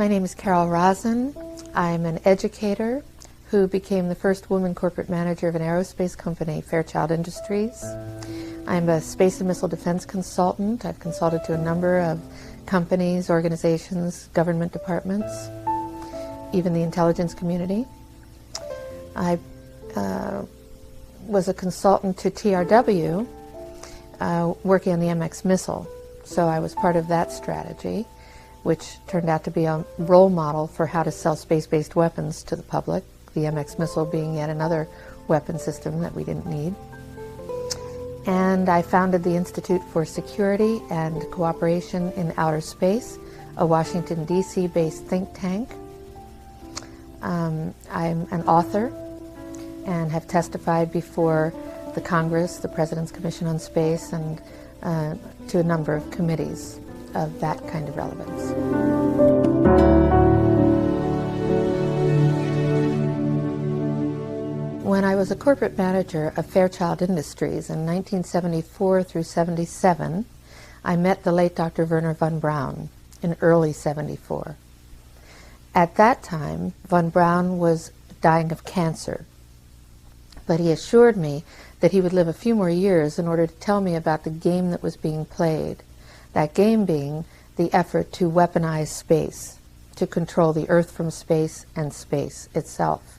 My name is Carol Rosin. I'm an educator who became the first woman corporate manager of an aerospace company, Fairchild Industries. I'm a space and missile defense consultant. I've consulted to a number of companies, organizations, government departments, even the intelligence community. I was a consultant to TRW working on the MX missile. So I was part of that strategy, which turned out to be a role model for how to sell space-based weapons to the public, the MX missile being yet another weapon system that we didn't need. And I founded the Institute for Security and Cooperation in Outer Space, a Washington, D.C. based think tank. I'm an author and have testified before the Congress, the President's Commission on Space, and to a number of committees of that kind of relevance. When I was a corporate manager of Fairchild Industries in 1974 through 77, I met the late Dr. Wernher Vonbraun in early 74. At that time, Vonbraun was dying of cancer, but he assured me that he would live a few more years in order to tell me about the game that was being played. That game being the effort to weaponize space, to control the Earth from space and space itself.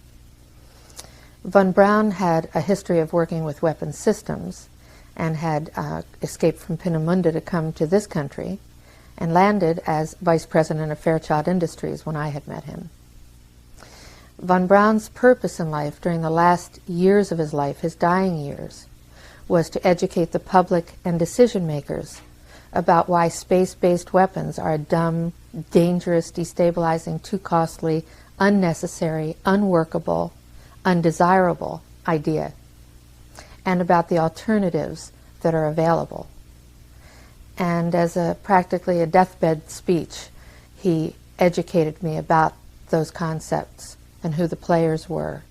Vonbraun had a history of working with weapon systems and had escaped from Peenemünde to come to this country and landed as vice president of Fairchild Industries when I had met him. Vonbraun's purpose in life during the last years of his life, his dying years, was to educate the public and decision makers about why space-based weapons are a dumb, dangerous, destabilizing, too costly, unnecessary, unworkable, undesirable idea, and about the alternatives that are available. And as practically a deathbed speech, he educated me about those concepts and who the players were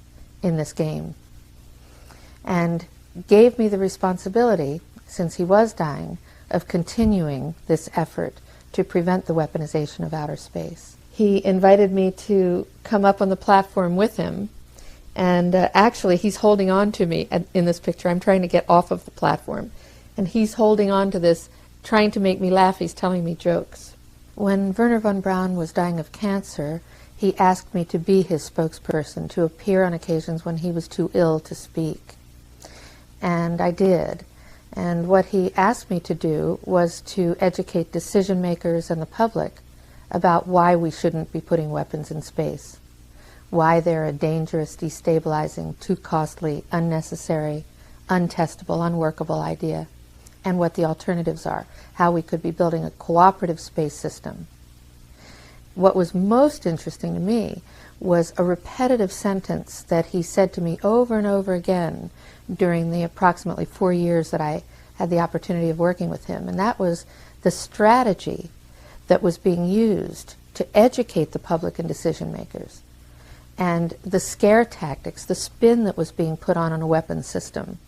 in this game, and gave me the responsibility, since he was dying, of continuing this effort to prevent the weaponization of outer space. He invited me to come up on the platform with him, and actually he's holding on to me in this picture. I'm trying to get off of the platform, and he's holding on to this, trying to make me laugh. He's telling me jokes. When Wernher Vonbraun was dying of cancer, he asked me to be his spokesperson, to appear on occasions when he was too ill to speak. And I did. And what he asked me to do was to educate decision makers and the public about why we shouldn't be putting weapons in space, why they're a dangerous, destabilizing, too costly, unnecessary, untestable, unworkable idea, and what the alternatives are, how we could be building a cooperative space system. What was most interesting to me was a repetitive sentence that he said to me over and over again during the approximately 4 years that I had the opportunity of working with him, and that was the strategy that was being used to educate the public and decision makers, and the scare tactics, the spin that was being put on a weapon system.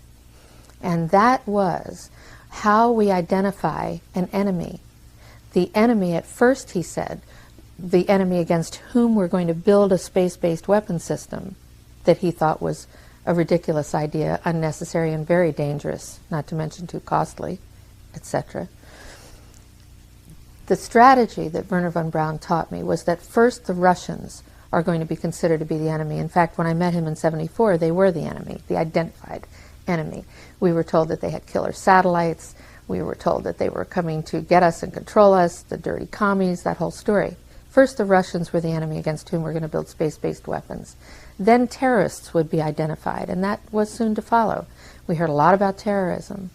And that was how we identify an enemy. The enemy, at first he said, the enemy against whom we're going to build a space-based weapon system that he thought was a ridiculous idea, unnecessary and very dangerous, not to mention too costly, etc. The strategy that Wernher Vonbraun taught me was that first the Russians are going to be considered to be the enemy. In fact, when I met him in '74, they were the enemy, the identified enemy. We were told that they had killer satellites. We were told that they were coming to get us and control us, the dirty commies, that whole story. First, the Russians were the enemy against whom we're going to build space-based weapons. Then terrorists would be identified, and that was soon to follow. We heard a lot about terrorism.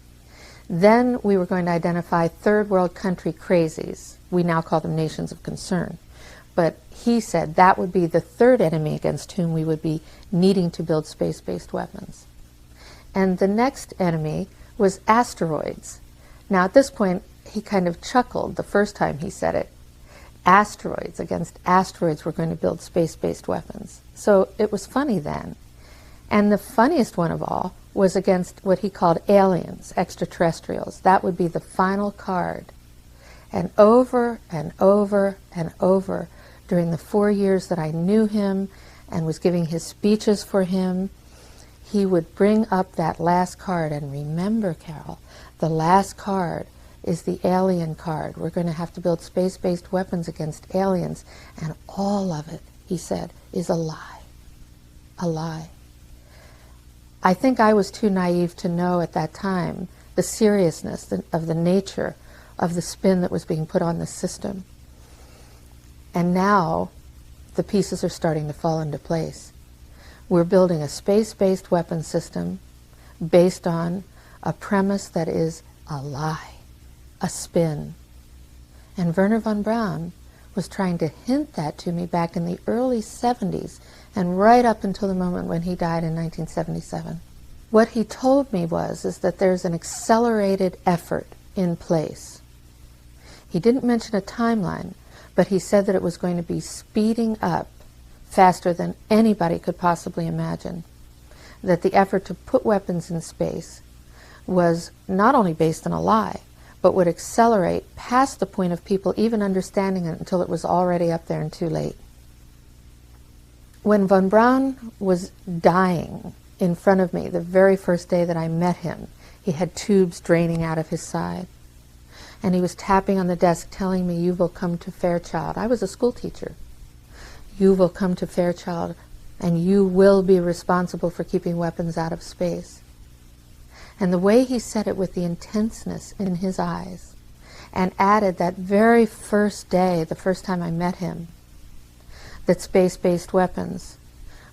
Then we were going to identify third world country crazies. We now call them nations of concern. But he said that would be the third enemy against whom we would be needing to build space-based weapons. And the next enemy was asteroids. Now at this point, he kind of chuckled the first time he said it. Asteroids, against asteroids we're going to build space-based weapons. So it was funny then. And the funniest one of all was against what he called aliens, extraterrestrials. That would be the final card. And over and over and over, during the 4 years that I knew him and was giving his speeches for him, he would bring up that last card. And remember, Carol, the last card is the alien card. We're going to have to build space-based weapons against aliens. And all of it, he said, is a lie. A lie. I think I was too naive to know at that time the seriousness of the nature of the spin that was being put on the system. And now the pieces are starting to fall into place. We're building a space-based weapon system based on a premise that is a lie, a spin. And Wernher Vonbraun was trying to hint that to me back in the early 70s and right up until the moment when he died in 1977. What he told me is that there's an accelerated effort in place. He didn't mention a timeline, but he said that it was going to be speeding up faster than anybody could possibly imagine. That the effort to put weapons in space was not only based on a lie, but would accelerate past the point of people even understanding it until it was already up there and too late. When von Braun was dying in front of me the very first day that I met him, he had tubes draining out of his side. And he was tapping on the desk telling me, "You will come to Fairchild." I was a school teacher. "You will come to Fairchild and you will be responsible for keeping weapons out of space." And the way he said it with the intenseness in his eyes, and added that very first day, the first time I met him, that space-based weapons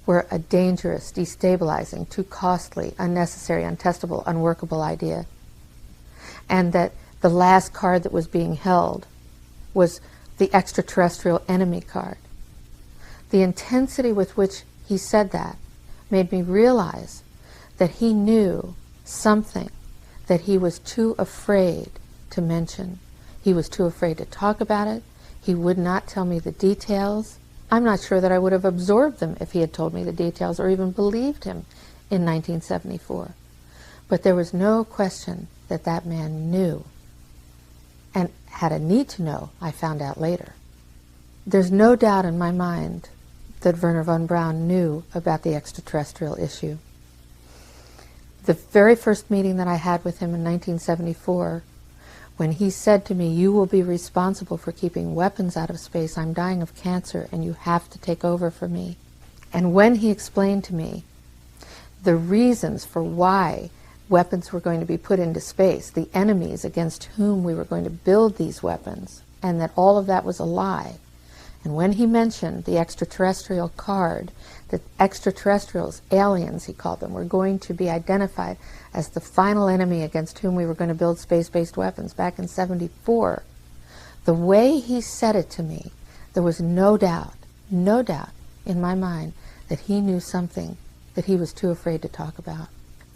were a dangerous, destabilizing, too costly, unnecessary, untestable, unworkable idea. And that the last card that was being held was the extraterrestrial enemy card. The intensity with which he said that made me realize that he knew something that he was too afraid to mention. He was too afraid to talk about it. He would not tell me the details. I'm not sure that I would have absorbed them if he had told me the details or even believed him in 1974. But there was no question that that man knew, and had a need to know, I found out later. There's no doubt in my mind that Wernher Vonbraun knew about the extraterrestrial issue. The very first meeting that I had with him in 1974, when he said to me, "You will be responsible for keeping weapons out of space. I'm dying of cancer and you have to take over for me." And when he explained to me the reasons for why weapons were going to be put into space, the enemies against whom we were going to build these weapons, and that all of that was a lie. And when he mentioned the extraterrestrial card, that extraterrestrials, aliens he called them, were going to be identified as the final enemy against whom we were going to build space-based weapons back in '74, the way he said it to me, there was no doubt in my mind that he knew something that he was too afraid to talk about.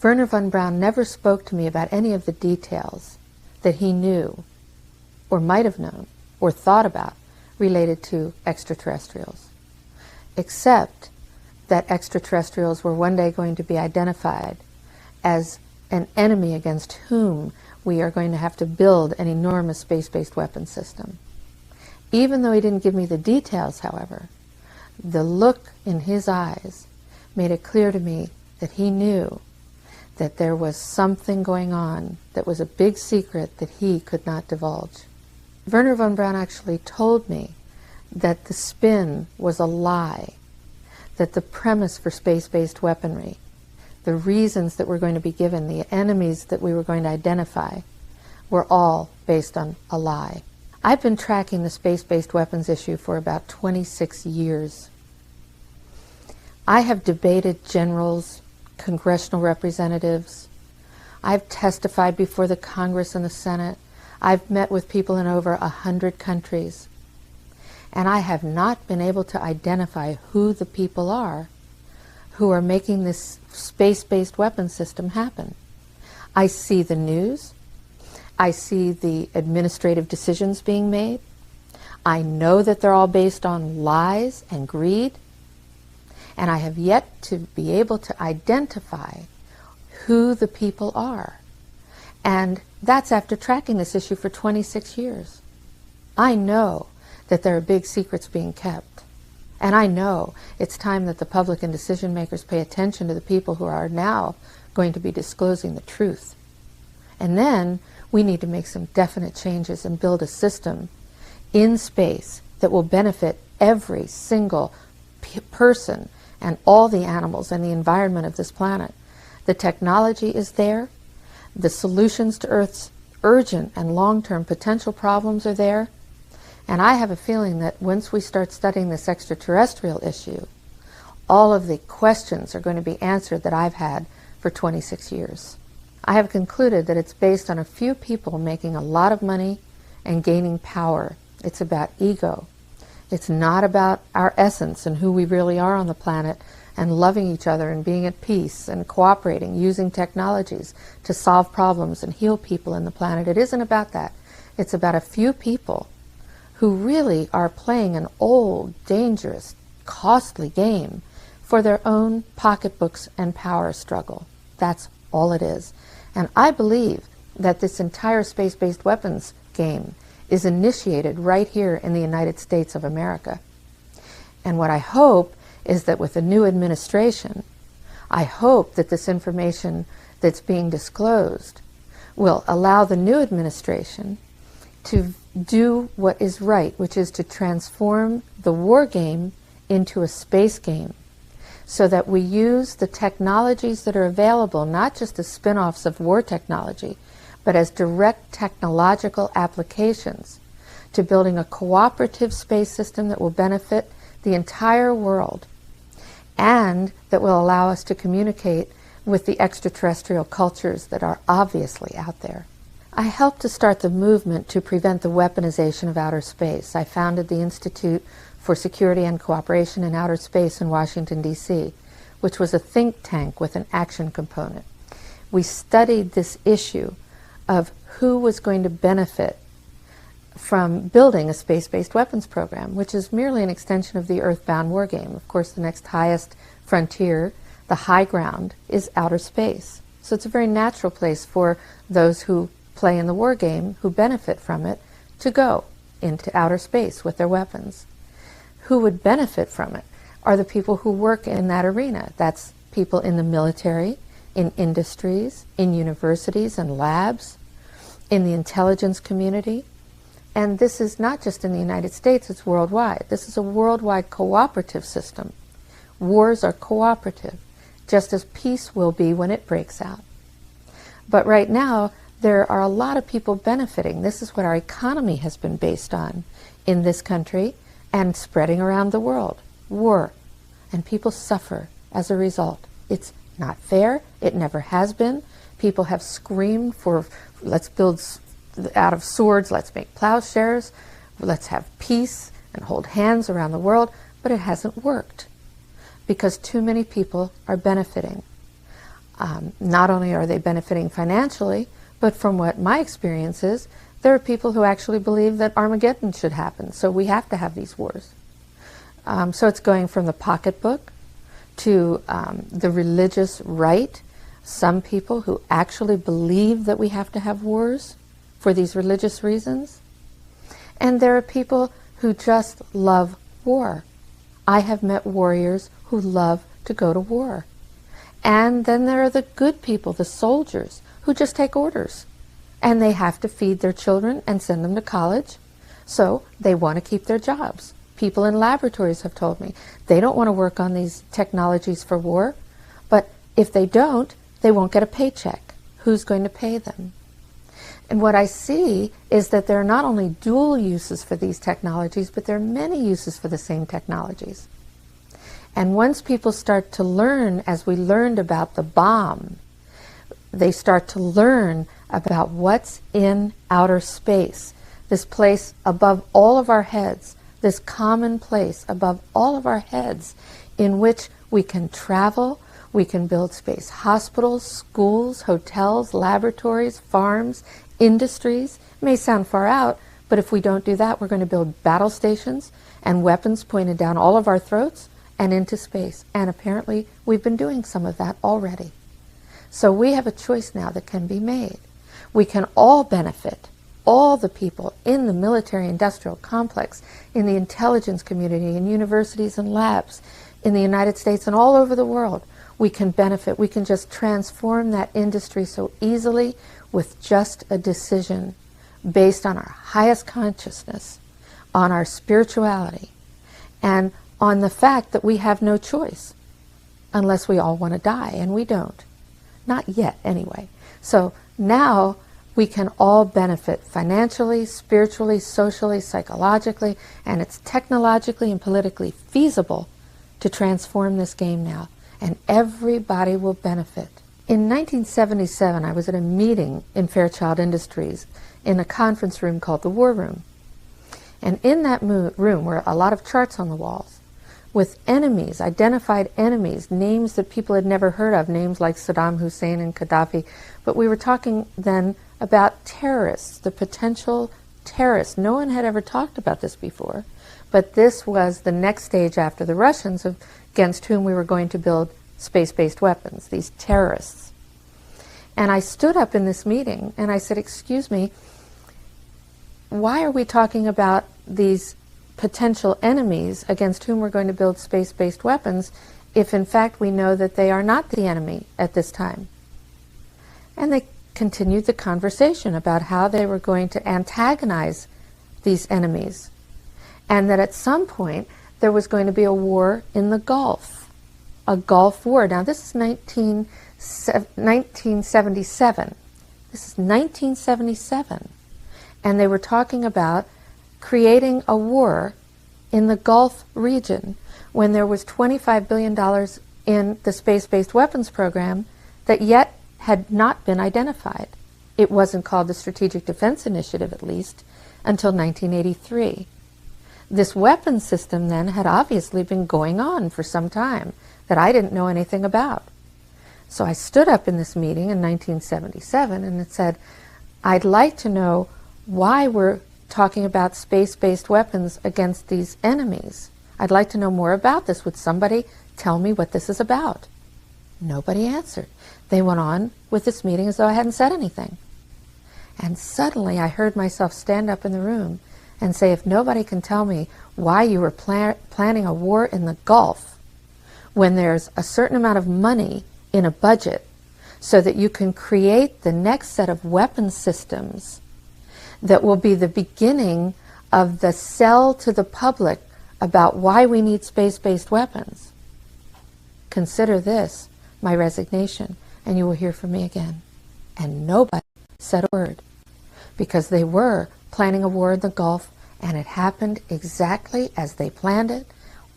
Wernher Vonbraun never spoke to me about any of the details that he knew, or might have known, or thought about, related to extraterrestrials, except that extraterrestrials were one day going to be identified as an enemy against whom we are going to have to build an enormous space-based weapon system. Even though he didn't give me the details, however, the look in his eyes made it clear to me that he knew that there was something going on that was a big secret that he could not divulge. Wernher Vonbraun actually told me that the spin was a lie, that the premise for space-based weaponry, the reasons that were going to be given, the enemies that we were going to identify, were all based on a lie. I've been tracking the space-based weapons issue for about 26 years. I have debated generals, congressional representatives. I've testified before the Congress and the Senate. I've met with people in over 100 countries. And I have not been able to identify who the people are who are making this space-based weapon system happen. I see the news. I see the administrative decisions being made. I know that they're all based on lies and greed. And I have yet to be able to identify who the people are. And that's after tracking this issue for 26 years. I know that there are big secrets being kept. And I know it's time that the public and decision makers pay attention to the people who are now going to be disclosing the truth. And then we need to make some definite changes and build a system in space that will benefit every single person and all the animals and the environment of this planet. The technology is there. The solutions to Earth's urgent and long-term potential problems are there. And I have a feeling that once we start studying this extraterrestrial issue, all of the questions are going to be answered that I've had for 26 years. I have concluded that it's based on a few people making a lot of money and gaining power. It's about ego. It's not about our essence and who we really are on the planet and loving each other and being at peace and cooperating, using technologies to solve problems and heal people in the planet. It isn't about that. It's about a few people who really are playing an old, dangerous, costly game for their own pocketbooks and power struggle. That's all it is. And I believe that this entire space-based weapons game is initiated right here in the United States of America. And what I hope is that with the new administration, I hope that this information that's being disclosed will allow the new administration to do what is right, which is to transform the war game into a space game, so that we use the technologies that are available, not just as spin-offs of war technology, but as direct technological applications to building a cooperative space system that will benefit the entire world and that will allow us to communicate with the extraterrestrial cultures that are obviously out there. I helped to start the movement to prevent the weaponization of outer space. I founded the Institute for Security and Cooperation in Outer Space in Washington, D.C., which was a think tank with an action component. We studied this issue of who was going to benefit from building a space-based weapons program, which is merely an extension of the Earthbound war game. Of course, the next highest frontier, the high ground, is outer space. So it's a very natural place for those who play in the war game, who benefit from it, to go into outer space with their weapons. Who would benefit from it are the people who work in that arena. That's people in the military, in industries, in universities and labs, in the intelligence community. And this is not just in the United States, it's worldwide. This is a worldwide cooperative system. Wars are cooperative, just as peace will be when it breaks out. But right now, there are a lot of people benefiting. This is what our economy has been based on in this country and spreading around the world. War. And people suffer as a result. It's not fair. It never has been. People have screamed for, let's build out of swords, let's make plowshares, let's have peace and hold hands around the world, but it hasn't worked because too many people are benefiting. Not only are they benefiting financially, but from what my experience is, there are people who actually believe that Armageddon should happen, so we have to have these wars. So it's going from the pocketbook to the religious right. Some people who actually believe that we have to have wars for these religious reasons. And there are people who just love war. I have met warriors who love to go to war. And then there are the good people, the soldiers, who just take orders. And they have to feed their children and send them to college, so they want to keep their jobs. People in laboratories have told me they don't want to work on these technologies for war, but if they don't, they won't get a paycheck. Who's going to pay them? And what I see is that there are not only dual uses for these technologies, but there are many uses for the same technologies. And once people start to learn, as we learned about the bomb, they start to learn about what's in outer space, this place above all of our heads, this common place above all of our heads in which we can travel, we can build space hospitals, schools, hotels, laboratories, farms, industries. It may sound far out, but if we don't do that, we're going to build battle stations and weapons pointed down all of our throats and into space. And apparently we've been doing some of that already. So we have a choice now that can be made. We can all benefit all the people in the military-industrial complex, in the intelligence community, in universities and labs, in the United States and all over the world, we can benefit. We can just transform that industry so easily with just a decision based on our highest consciousness, on our spirituality, and on the fact that we have no choice unless we all want to die, and we don't. Not yet, anyway. So now we can all benefit financially, spiritually, socially, psychologically, and it's technologically and politically feasible to transform this game now, and everybody will benefit. In 1977, I was at a meeting in Fairchild Industries in a conference room called the War Room. And in that room were a lot of charts on the walls with enemies, identified enemies, names that people had never heard of, names like Saddam Hussein and Gaddafi. But we were talking then about terrorists, the potential terrorists. No one had ever talked about this before, but this was the next stage after the Russians against whom we were going to build space-based weapons, these terrorists. And I stood up in this meeting and I said, excuse me, why are we talking about these potential enemies against whom we're going to build space-based weapons if in fact we know that they are not the enemy at this time? And they continued the conversation about how they were going to antagonize these enemies, and that at some point there was going to be a war in the Gulf, a Gulf War. Now this is 1977. This is 1977. And they were talking about creating a war in the Gulf region when there was $25 billion in the space-based weapons program that yet had not been identified. It wasn't called the Strategic Defense Initiative, at least, until 1983. This weapons system then had obviously been going on for some time that I didn't know anything about. So I stood up in this meeting in 1977 and it said, I'd like to know why we're talking about space-based weapons against these enemies. I'd like to know more about this. Would somebody tell me what this is about? Nobody answered. They went on with this meeting as though I hadn't said anything. And suddenly I heard myself stand up in the room and say, if nobody can tell me why you were planning a war in the Gulf when there's a certain amount of money in a budget so that you can create the next set of weapon systems that will be the beginning of the sell to the public about why we need space-based weapons, consider this my resignation, and you will hear from me again. And nobody said a word, because they were planning a war in the Gulf, and it happened exactly as they planned it,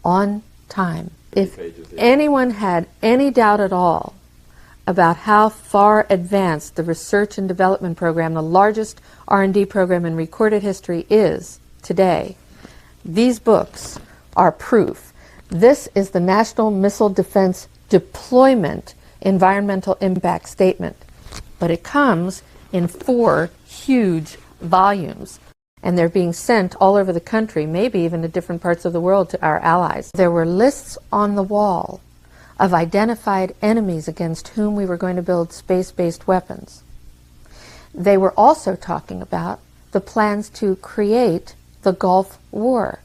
on time. If anyone had any doubt at all about how far advanced the research and development program, the largest R&D program in recorded history, is today, these books are proof. This is the National Missile Defense Deployment Environmental Impact Statement, but it comes in 4 huge volumes, and they're being sent all over the country, maybe even to different parts of the world, to our allies. There were lists on the wall of identified enemies against whom we were going to build space-based weapons. They were also talking about the plans to create the Gulf War,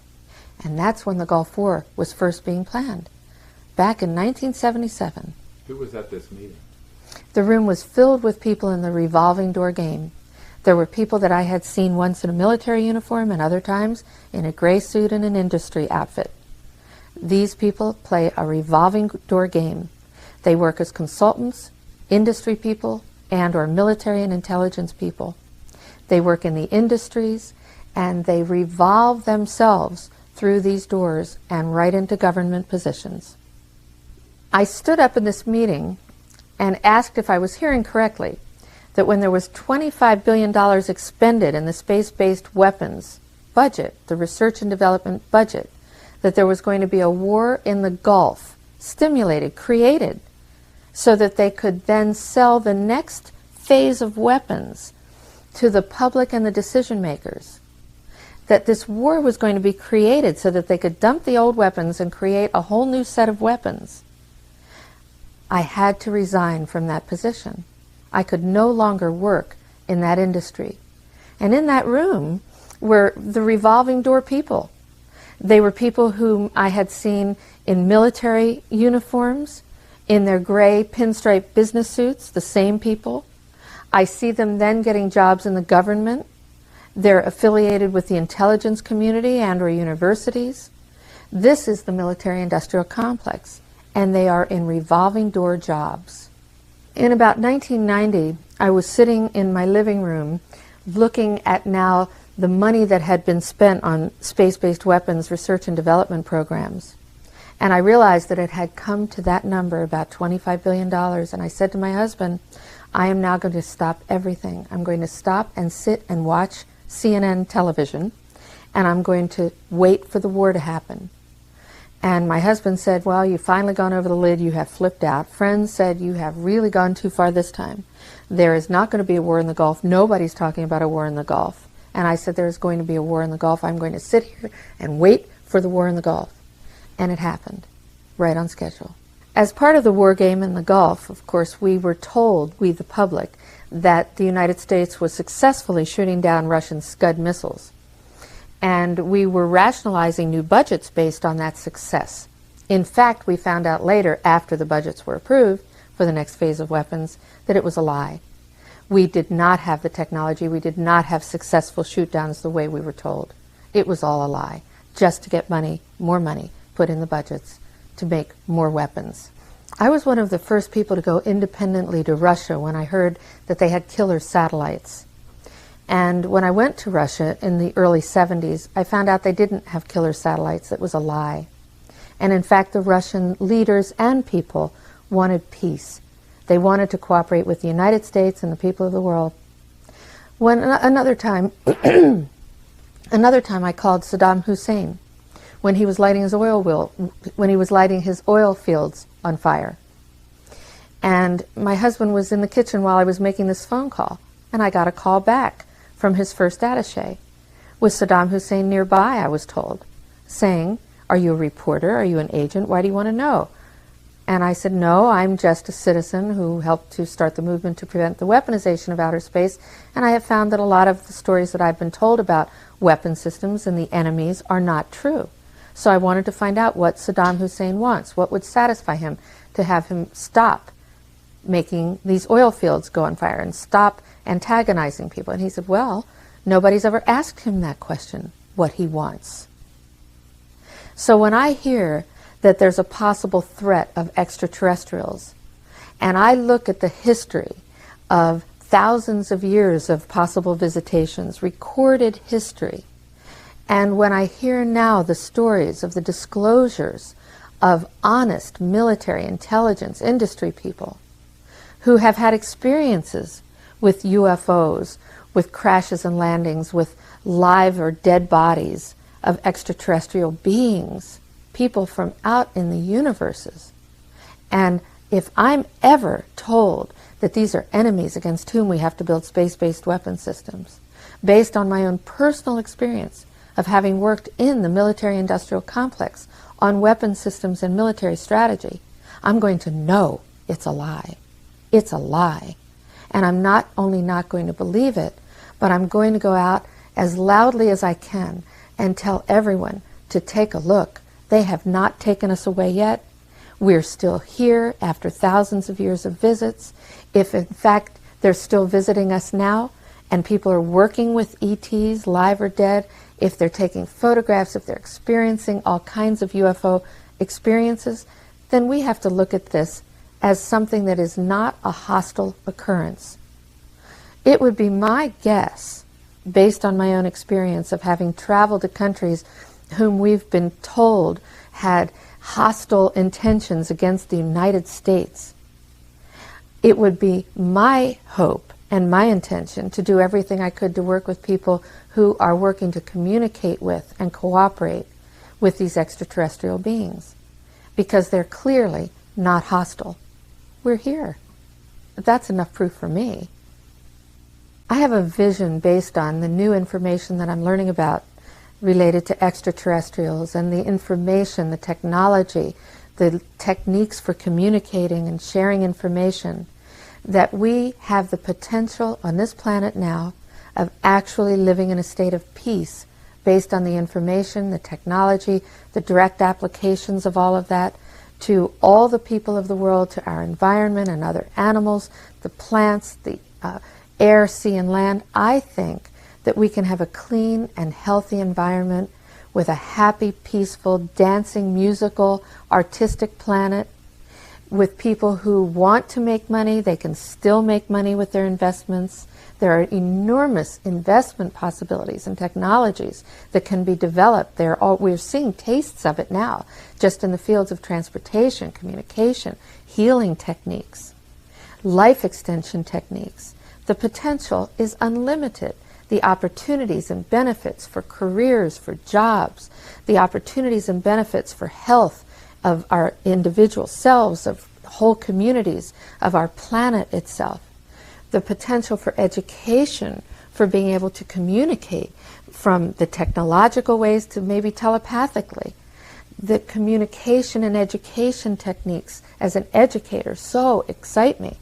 and that's when the Gulf War was first being planned, back in 1977. Who was at this meeting? The room was filled with people in the revolving door game. There were people that I had seen once in a military uniform and other times in a gray suit and an industry outfit. These people play a revolving door game. They work as consultants, industry people, and or military and intelligence people. They work in the industries, and they revolve themselves through these doors and right into government positions. I stood up in this meeting and asked if I was hearing correctly that when there was $25 billion expended in the space-based weapons budget, the research and development budget, that there was going to be a war in the Gulf, stimulated, created, so that they could then sell the next phase of weapons to the public and the decision makers. That this war was going to be created so that they could dump the old weapons and create a whole new set of weapons. I had to resign from that position. I could no longer work in that industry. And in that room were the revolving door people. They were people whom I had seen in military uniforms, in their gray pinstripe business suits, the same people. I see them then getting jobs in the government. They're affiliated with the intelligence community and or universities. This is the military-industrial complex, and they are in revolving door jobs. In about 1990, I was sitting in my living room looking at now the money that had been spent on space-based weapons research and development programs. And I realized that it had come to that number, about $25 billion. And I said to my husband, I am now going to stop everything. I'm going to stop and sit and watch CNN television, and I'm going to wait for the war to happen. And my husband said, well, you've finally gone over the lid, you have flipped out. Friends said, you have really gone too far this time. There is not going to be a war in the Gulf. Nobody's talking about a war in the Gulf. And I said, there's going to be a war in the Gulf. I'm going to sit here and wait for the war in the Gulf. And it happened, right on schedule. As part of the war game in the Gulf, of course, we were told, we the public, that the United States was successfully shooting down Russian Scud missiles. And we were rationalizing new budgets based on that success. In fact, we found out later, after the budgets were approved for the next phase of weapons, that it was a lie. We did not have the technology. We did not have successful shoot-downs the way we were told. It was all a lie, just to get money, more money, put in the budgets to make more weapons. I was one of the first people to go independently to Russia when I heard that they had killer satellites. And when I went to Russia in the early 70s, I found out they didn't have killer satellites. It was a lie. And in fact, the Russian leaders and people wanted peace. They wanted to cooperate with the United States and the people of the world. When another time I called Saddam Hussein when he was lighting his oil fields on fire. And my husband was in the kitchen while I was making this phone call, and I got a call back from his first attaché. With Saddam Hussein nearby, I was told, saying, are you a reporter? Are you an agent? Why do you want to know? And I said, no, I'm just a citizen who helped to start the movement to prevent the weaponization of outer space, and I have found that a lot of the stories that I've been told about weapon systems and the enemies are not true. So I wanted to find out what Saddam Hussein wants, what would satisfy him to have him stop making these oil fields go on fire and stop antagonizing people. And he said, well, nobody's ever asked him that question, what he wants. So when I hear that there's a possible threat of extraterrestrials, and I look at the history of thousands of years of possible visitations, recorded history, and when I hear now the stories of the disclosures of honest military intelligence industry people who have had experiences with UFOs, with crashes and landings, with live or dead bodies of extraterrestrial beings, people from out in the universes. And if I'm ever told that these are enemies against whom we have to build space-based weapon systems, based on my own personal experience of having worked in the military-industrial complex on weapon systems and military strategy, I'm going to know it's a lie. It's a lie. And I'm not only not going to believe it, but I'm going to go out as loudly as I can and tell everyone to take a look. They have not taken us away yet. We're still here after thousands of years of visits. If in fact they're still visiting us now and people are working with ETs, live or dead, if they're taking photographs, if they're experiencing all kinds of UFO experiences, then we have to look at this as something that is not a hostile occurrence. It would be my guess, based on my own experience of having traveled to countries whom we've been told had hostile intentions against the United States, it would be my hope and my intention to do everything I could to work with people who are working to communicate with and cooperate with these extraterrestrial beings, because they're clearly not hostile. We're here. That's enough proof for me. I have a vision based on the new information that I'm learning about related to extraterrestrials and the information, the technology, the techniques for communicating and sharing information, that we have the potential on this planet now of actually living in a state of peace based on the information, the technology, the direct applications of all of that to all the people of the world, to our environment and other animals, the plants, the air, sea, and land. I think that we can have a clean and healthy environment with a happy, peaceful, dancing, musical, artistic planet, with people who want to make money. They can still make money with their investments. There are enormous investment possibilities and technologies that can be developed. We're seeing tastes of it now, just in the fields of transportation, communication, healing techniques, life extension techniques. The potential is unlimited. The opportunities and benefits for careers, for jobs, the opportunities and benefits for health of our individual selves, of whole communities, of our planet itself. The potential for education, for being able to communicate from the technological ways to maybe telepathically. The communication and education techniques as an educator so excite me.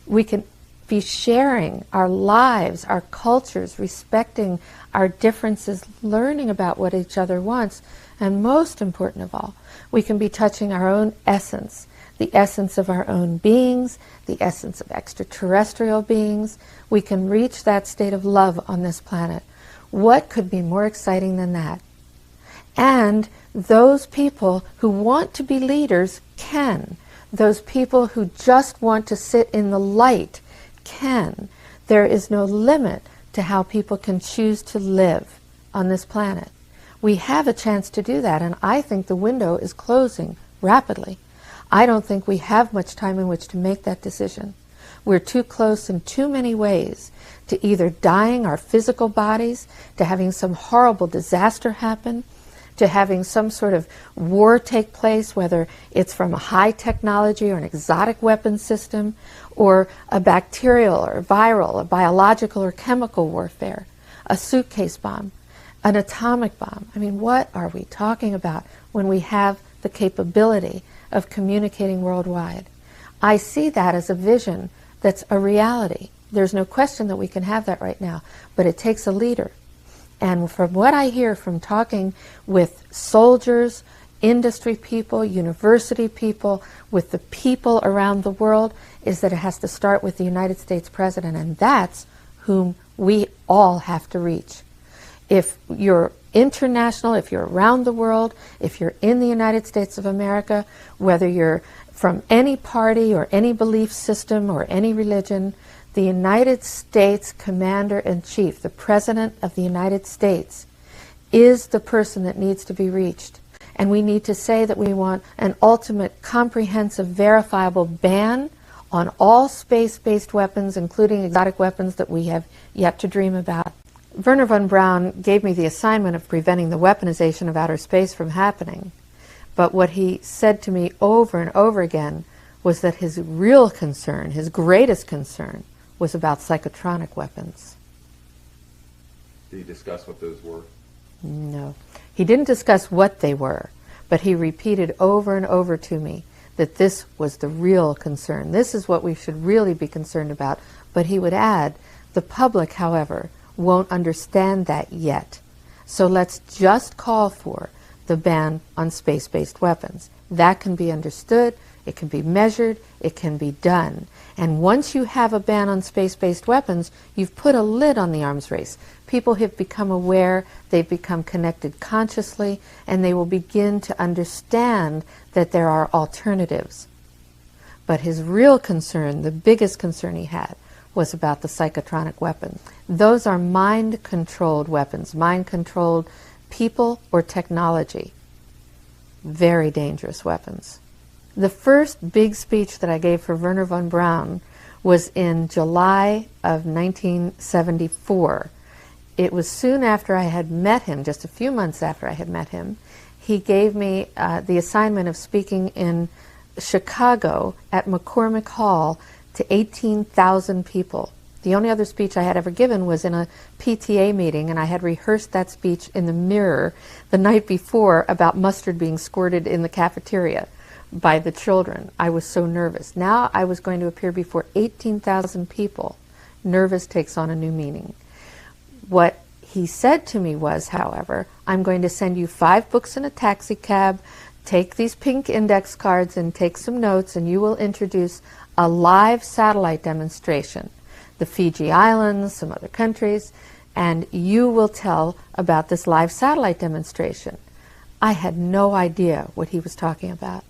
We can be sharing our lives, our cultures, respecting our differences, learning about what each other wants, and most important of all, we can be touching our own essence, the essence of our own beings, the essence of extraterrestrial beings. We can reach that state of love on this planet. What could be more exciting than that? And those people who want to be leaders can. Those people who just want to sit in the light can. There is no limit to how people can choose to live on this planet. We have a chance to do that, and I think the window is closing rapidly. I don't think we have much time in which to make that decision. We're too close in too many ways to either dying our physical bodies, to having some horrible disaster happen, to having some sort of war take place, whether it's from a high technology or an exotic weapon system, or a bacterial or viral, a biological or chemical warfare, a suitcase bomb, an atomic bomb. I mean, what are we talking about when we have the capability of communicating worldwide? I see that as a vision that's a reality. There's no question that we can have that right now, but it takes a leader. And from what I hear from talking with soldiers, industry people, university people, with the people around the world, is that it has to start with the United States president, and that's whom we all have to reach. If you're international, if you're around the world, if you're in the United States of America, whether you're from any party or any belief system or any religion, the United States Commander-in-Chief, the President of the United States, is the person that needs to be reached. And we need to say that we want an ultimate, comprehensive, verifiable ban on all space-based weapons, including exotic weapons that we have yet to dream about. Wernher Vonbraun gave me the assignment of preventing the weaponization of outer space from happening. But what he said to me over and over again was that his real concern, his greatest concern, was about psychotronic weapons. Did he discuss what those were? No. He didn't discuss what they were, but he repeated over and over to me that this was the real concern. This is what we should really be concerned about. But he would add, the public, however, won't understand that yet. So let's just call for the ban on space-based weapons. That can be understood, it can be measured, it can be done. And once you have a ban on space-based weapons, you've put a lid on the arms race. People have become aware, they've become connected consciously, and they will begin to understand that there are alternatives. But his real concern, the biggest concern he had, was about the psychotronic weapons. Those are mind-controlled weapons, mind-controlled people or technology. Very dangerous weapons. The first big speech that I gave for Wernher Vonbraun was in July of 1974. It was soon after I had met him, just a few months after I had met him. He gave me the assignment of speaking in Chicago at McCormick Hall to 18,000 people. The only other speech I had ever given was in a PTA meeting, and I had rehearsed that speech in the mirror the night before about mustard being squirted in the cafeteria by the children. I was so nervous. Now I was going to appear before 18,000 people. Nervous takes on a new meaning. What he said to me was, however, I'm going to send you 5 books in a taxi cab, take these pink index cards and take some notes, and you will introduce a live satellite demonstration, the Fiji Islands, some other countries, and you will tell about this live satellite demonstration. I had no idea what he was talking about.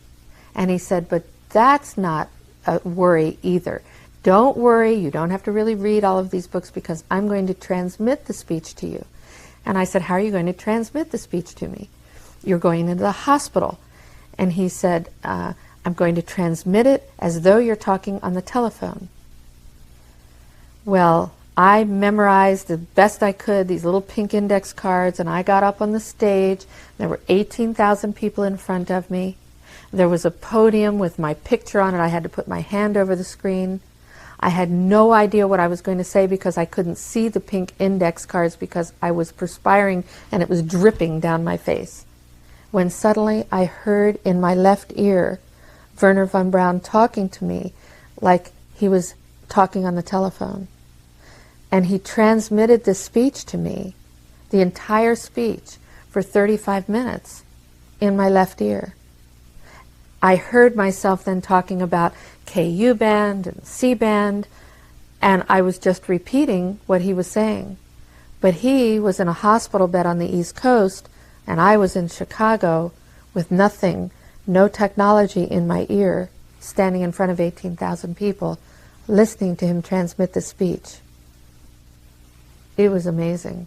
And he said, but that's not a worry either. Don't worry, you don't have to really read all of these books because I'm going to transmit the speech to you. And I said, how are you going to transmit the speech to me? You're going into the hospital. And he said, I'm going to transmit it as though you're talking on the telephone. Well, I memorized the best I could these little pink index cards, and I got up on the stage. There were 18,000 people in front of me. There was a podium with my picture on it. I had to put my hand over the screen. I had no idea what I was going to say because I couldn't see the pink index cards because I was perspiring and it was dripping down my face. When suddenly I heard in my left ear Wernher Vonbraun talking to me like he was talking on the telephone. And he transmitted this speech to me, the entire speech, for 35 minutes in my left ear. I heard myself then talking about KU band and C band, and I was just repeating what he was saying. But he was in a hospital bed on the East Coast, and I was in Chicago with nothing, no technology in my ear, standing in front of 18,000 people, listening to him transmit the speech. It was amazing.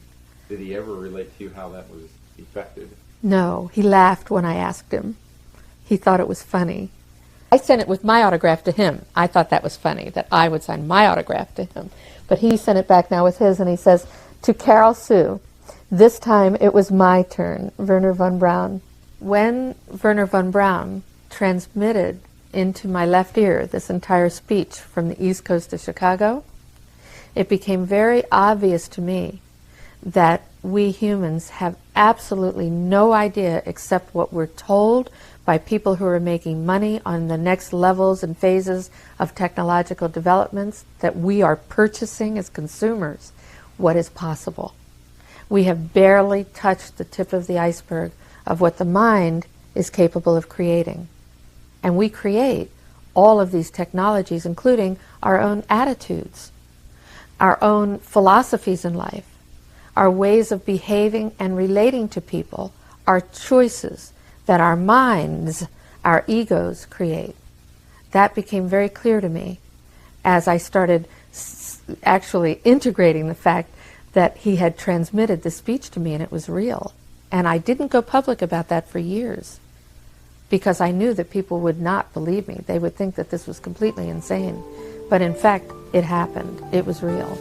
Did he ever relate to you how that was effective? No, he laughed when I asked him. He thought it was funny. I sent it with my autograph to him. I thought that was funny, that I would sign my autograph to him. But he sent it back now with his, and he says, to Carol Sue, this time it was my turn, Wernher Vonbraun. When Wernher Vonbraun transmitted into my left ear this entire speech from the East Coast to Chicago, it became very obvious to me that we humans have absolutely no idea except what we're told by people who are making money on the next levels and phases of technological developments that we are purchasing as consumers what is possible. We have barely touched the tip of the iceberg of what the mind is capable of creating. And we create all of these technologies, including our own attitudes, our own philosophies in life, our ways of behaving and relating to people, our choices that our minds, our egos create. That became very clear to me as I started actually integrating the fact that he had transmitted the speech to me and it was real. And I didn't go public about that for years because I knew that people would not believe me. They would think that this was completely insane. But in fact, it happened. It was real.